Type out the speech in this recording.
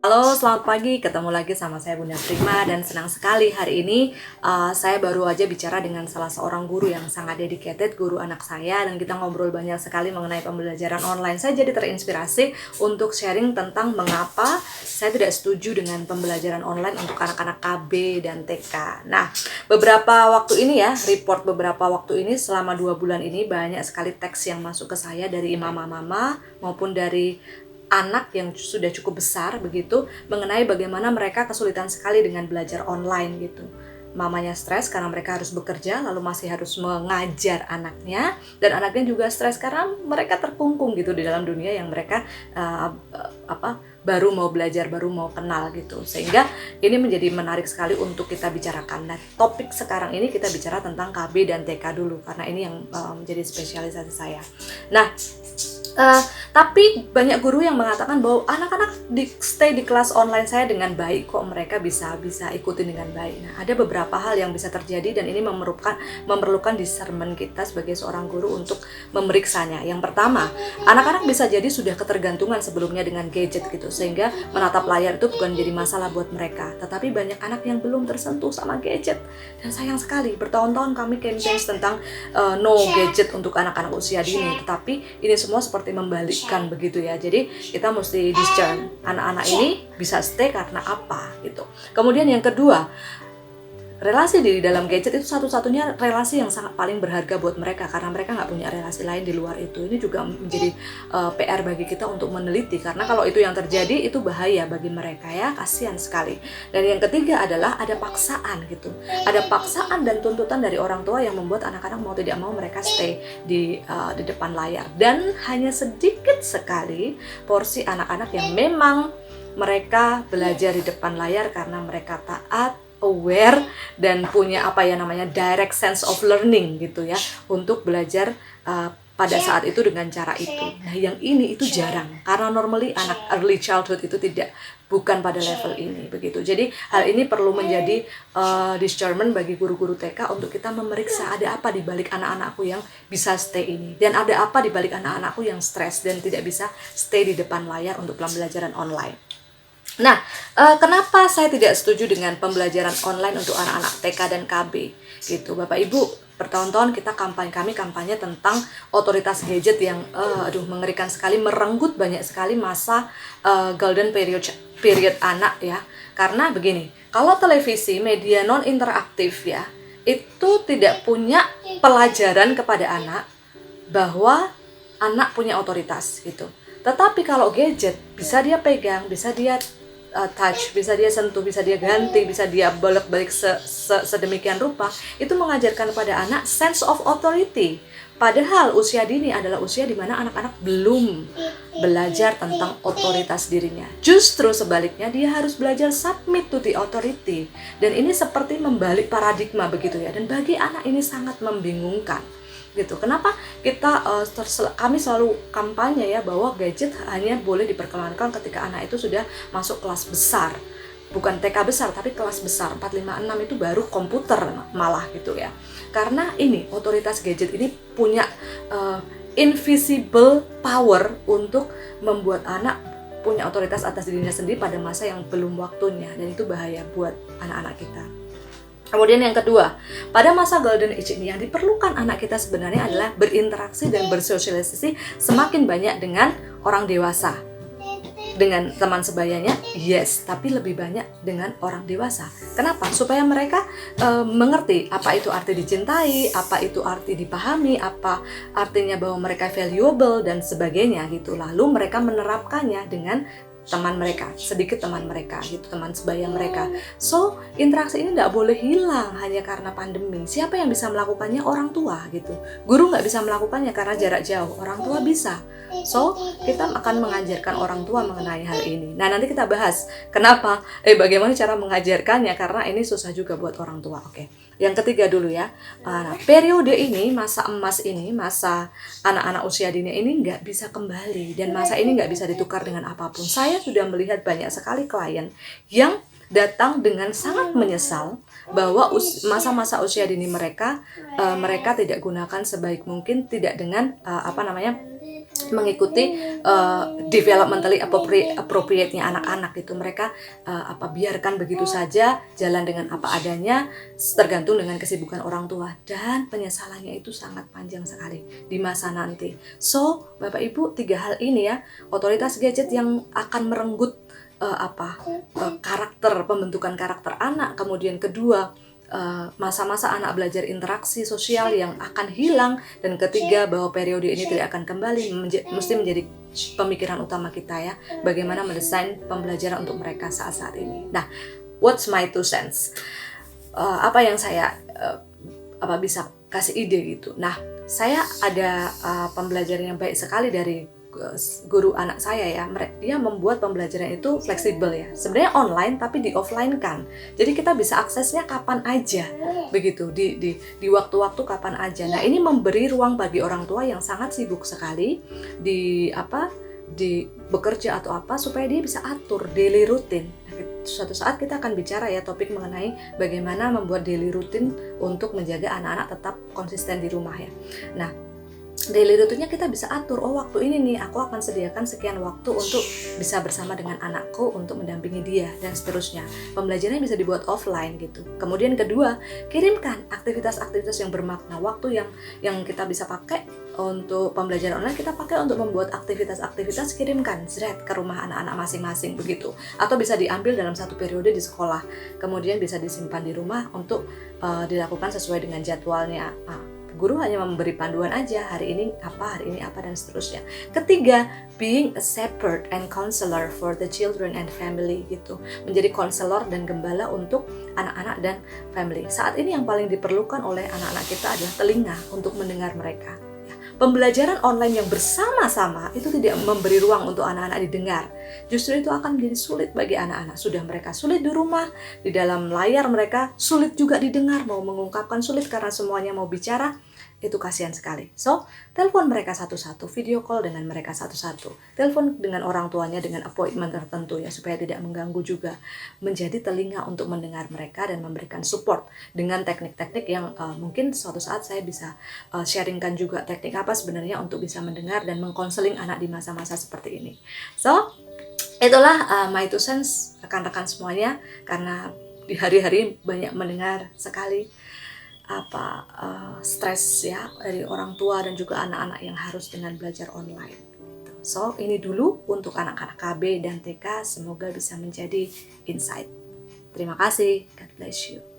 Halo, selamat pagi. Ketemu lagi sama saya Bunda Prima dan senang sekali hari ini saya baru aja bicara dengan salah seorang guru yang sangat dedicated, guru anak saya, dan kita ngobrol banyak sekali mengenai pembelajaran online. Saya jadi terinspirasi untuk sharing tentang mengapa saya tidak setuju dengan pembelajaran online untuk anak-anak KB dan TK. Nah, beberapa waktu ini ya, report beberapa waktu ini selama 2 bulan ini banyak sekali teks yang masuk ke saya dari mama-mama maupun dari anak yang sudah cukup besar begitu, mengenai bagaimana mereka kesulitan sekali dengan belajar online gitu. Mamanya stres karena mereka harus bekerja, lalu masih harus mengajar anaknya, dan anaknya juga stres karena mereka terkungkung gitu di dalam dunia yang mereka baru mau belajar, baru mau kenal gitu. Sehingga ini menjadi menarik sekali untuk kita bicarakan. Nah, topik sekarang ini kita bicara tentang KB dan TK dulu karena ini yang menjadi spesialisasi saya. Nah, tapi banyak guru yang mengatakan bahwa anak-anak stay di kelas online saya dengan baik kok, mereka bisa ikutin dengan baik. Nah, ada beberapa hal yang bisa terjadi dan ini memerlukan discernment kita sebagai seorang guru untuk memeriksanya. Yang pertama, anak-anak bisa jadi sudah ketergantungan sebelumnya dengan gadget gitu, sehingga menatap layar itu bukan jadi masalah buat mereka. Tetapi banyak anak yang belum tersentuh sama gadget, dan sayang sekali bertahun-tahun kami campaign tentang no gadget untuk anak-anak usia dini, tetapi ini semua seperti membalikkan begitu ya. Jadi kita mesti discern anak-anak ini bisa stay karena apa gitu. Kemudian yang kedua, relasi di dalam gadget itu satu-satunya relasi yang sangat paling berharga buat mereka karena mereka nggak punya relasi lain di luar itu. Ini juga menjadi PR bagi kita untuk meneliti, karena kalau itu yang terjadi itu bahaya bagi mereka ya, kasihan sekali. Dan yang ketiga adalah ada paksaan gitu, ada paksaan dan tuntutan dari orang tua yang membuat anak-anak mau tidak mau mereka stay di depan layar, dan hanya sedikit sekali porsi anak-anak yang memang mereka belajar di depan layar karena mereka taat, aware, dan punya direct sense of learning gitu ya, untuk belajar pada saat itu dengan cara itu. Nah, yang ini itu jarang karena normally anak early childhood itu bukan pada level ini begitu. Jadi hal ini perlu menjadi discernment bagi guru-guru TK untuk kita memeriksa ada apa di balik anak-anakku yang bisa stay ini, dan ada apa di balik anak-anakku yang stres dan tidak bisa stay di depan layar untuk pembelajaran online. Nah, kenapa saya tidak setuju dengan pembelajaran online untuk anak-anak TK dan KB gitu, Bapak Ibu? Bertahun-tahun kami kampanye tentang otoritas gadget yang mengerikan sekali, merenggut banyak sekali masa golden period anak ya. Karena begini, kalau televisi, media non interaktif ya, itu tidak punya pelajaran kepada anak bahwa anak punya otoritas gitu. Tetapi kalau gadget bisa dia pegang, bisa dia touch, bisa dia sentuh, bisa dia ganti, bisa dia bolak-balik sedemikian rupa, itu mengajarkan pada anak sense of authority. Padahal usia dini adalah usia di mana anak-anak belum belajar tentang otoritas dirinya. Justru sebaliknya, dia harus belajar submit to the authority. Dan ini seperti membalik paradigma begitu ya. Dan bagi anak ini sangat membingungkan gitu. Kenapa kami selalu kampanye ya bahwa gadget hanya boleh diperkenankan ketika anak itu sudah masuk kelas besar, bukan TK besar tapi kelas besar 4, 5, 6 itu baru komputer malah gitu ya. Karena ini otoritas gadget ini punya invisible power untuk membuat anak punya otoritas atas dirinya sendiri pada masa yang belum waktunya, dan itu bahaya buat anak-anak kita. Kemudian yang kedua, pada masa golden age ini yang diperlukan anak kita sebenarnya adalah berinteraksi dan bersosialisasi semakin banyak dengan orang dewasa. Dengan teman sebayanya, yes, tapi lebih banyak dengan orang dewasa. Kenapa? Supaya mereka mengerti apa itu arti dicintai, apa itu arti dipahami, apa artinya bahwa mereka valuable dan sebagainya gitu. Lalu mereka menerapkannya dengan teman mereka, sedikit teman mereka gitu, teman sebaya mereka. So, interaksi ini nggak boleh hilang hanya karena pandemi. Siapa yang bisa melakukannya? Orang tua gitu. Guru nggak bisa melakukannya karena jarak jauh, orang tua bisa. So, kita akan mengajarkan orang tua mengenai hal ini. Nah, nanti kita bahas kenapa, bagaimana cara mengajarkannya, karena ini susah juga buat orang tua. Oke. Yang ketiga dulu ya, periode ini, masa emas ini, masa anak-anak usia dini ini nggak bisa kembali, dan masa ini nggak bisa ditukar dengan apapun. Saya sudah melihat banyak sekali klien yang datang dengan sangat menyesal bahwa masa-masa usia dini mereka tidak gunakan sebaik mungkin, tidak dengan mengikuti developmentally appropriate-nya anak-anak itu. Mereka biarkan begitu saja, jalan dengan apa adanya, tergantung dengan kesibukan orang tua, dan penyesalannya itu sangat panjang sekali di masa nanti. So, Bapak Ibu, 3 hal ini ya, otoritas gadget yang akan merenggut pembentukan karakter anak, kemudian kedua, masa-masa anak belajar interaksi sosial yang akan hilang, dan ketiga, bahwa periode ini tidak akan kembali, mesti menjadi pemikiran utama kita ya, bagaimana mendesain pembelajaran untuk mereka saat-saat ini. Nah, what's my 2 cents? Apa yang saya bisa kasih ide gitu. Nah, saya ada pembelajaran yang baik sekali dari guru anak saya ya. Dia membuat pembelajaran itu fleksibel ya, sebenarnya online tapi di offline kan, jadi kita bisa aksesnya kapan aja begitu, di waktu-waktu kapan aja. Nah, ini memberi ruang bagi orang tua yang sangat sibuk sekali di bekerja atau supaya dia bisa atur daily routine. Suatu saat kita akan bicara ya topik mengenai bagaimana membuat daily routine untuk menjaga anak-anak tetap konsisten di rumah ya. Nah, daily routine-nya kita bisa atur, waktu ini nih aku akan sediakan sekian waktu untuk bisa bersama dengan anakku untuk mendampingi dia, dan seterusnya. Pembelajarannya bisa dibuat offline gitu. Kemudian kedua, kirimkan aktivitas-aktivitas yang bermakna. Waktu yang kita bisa pakai untuk pembelajaran online, kita pakai untuk membuat aktivitas-aktivitas, kirimkan ke rumah anak-anak masing-masing begitu. Atau bisa diambil dalam satu periode di sekolah, kemudian bisa disimpan di rumah untuk dilakukan sesuai dengan jadwalnya. Guru hanya memberi panduan aja, hari ini apa, dan seterusnya. Ketiga, being a shepherd and counselor for the children and family gitu. Menjadi konselor dan gembala untuk anak-anak dan family. Saat ini yang paling diperlukan oleh anak-anak kita adalah telinga untuk mendengar mereka. Pembelajaran online yang bersama-sama itu tidak memberi ruang untuk anak-anak didengar. Justru itu akan menjadi sulit bagi anak-anak. Sudah mereka sulit di rumah, di dalam layar mereka sulit juga didengar, mau mengungkapkan sulit karena semuanya mau bicara. Itu kasihan sekali. So, telepon mereka satu-satu, video call dengan mereka satu-satu, telepon dengan orang tuanya dengan appointment tertentu ya, supaya tidak mengganggu juga. Menjadi telinga untuk mendengar mereka dan memberikan support dengan teknik-teknik yang mungkin suatu saat saya bisa sharingkan juga, teknik apa sebenarnya untuk bisa mendengar dan mengkonseling anak di masa-masa seperti ini. So, itulah my 2 cents rekan-rekan semuanya, karena di hari-hari banyak mendengar sekali stres ya dari orang tua dan juga anak-anak yang harus dengan belajar online. So, ini dulu untuk anak-anak KB dan TK, semoga bisa menjadi insight. Terima kasih, God bless you.